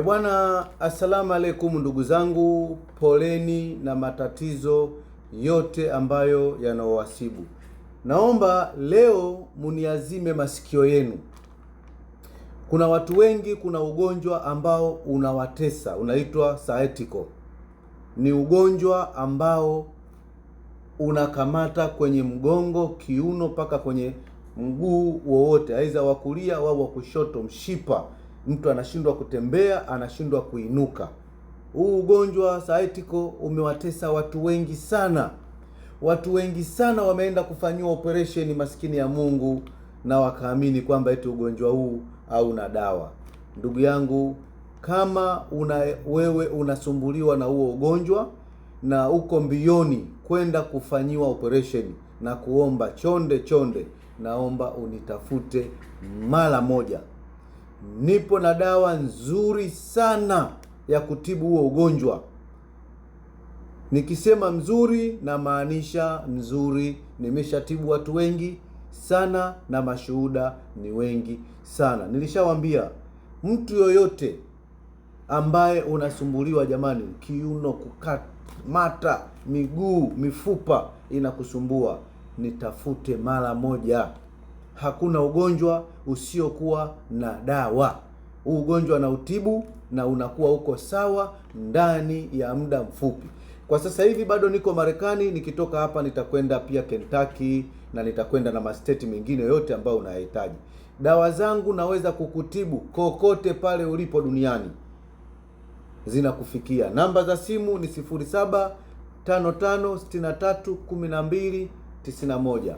Bwana, assalamu alaikum ndugu zangu, poleni na matatizo yote ambayo yanawasibu. Naomba leo muniazime masikio yenu. Kuna watu wengi, kuna ugonjwa ambao unawatesa, unaitwa sciatica. Ni ugonjwa ambao unakamata kwenye mgongo, kiuno mpaka kwenye mguu wowote, aidha wa kulia au wa kushoto, mshipa. Mtu anashindwa kutembea, anashindwa kuinuka. Huu ugonjwa sciatica umewatesa watu wengi sana. Watu wengi sana wameenda kufanyiwa operation, maskini ya Mungu, na wakaamini kwamba eti ugonjwa huu hauna dawa. Ndugu yangu, kama wewe unasumbuliwa na huo ugonjwa na uko mbioni kwenda kufanyiwa operation na kuomba chonde, naomba unitafute mara moja. Nipo na dawa nzuri sana ya kutibu huo ugonjwa. Nikisema mzuri na maanisha nzuri. Nimeshatibu watu wengi sana na mashuhuda ni wengi sana. Nilishawambia mtu yoyote ambaye unasumbuliwa, jamani, kiuno kukamata, miguu, mifupa inakusumbua, nitafute mara moja. Hakuna ugonjwa usiokuwa na dawa. Huu ugonjwa na utibu na unakuwa uko sawa ndani ya muda mfupi. Kwa sasa hivi bado niko Marekani, nikitoka hapa nitakwenda pia Kentucky na nitakwenda na masteti mengine yote ambayo unahitaji. Dawa zangu naweza kukutibu kokote pale ulipo duniani, zinakufikia. Namba za simu ni 0755631291.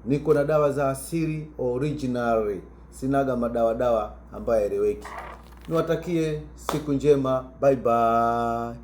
Niko na dawa za asili original, sinaga madawa ambayo haeleweki. Niwatakie siku njema, bye bye.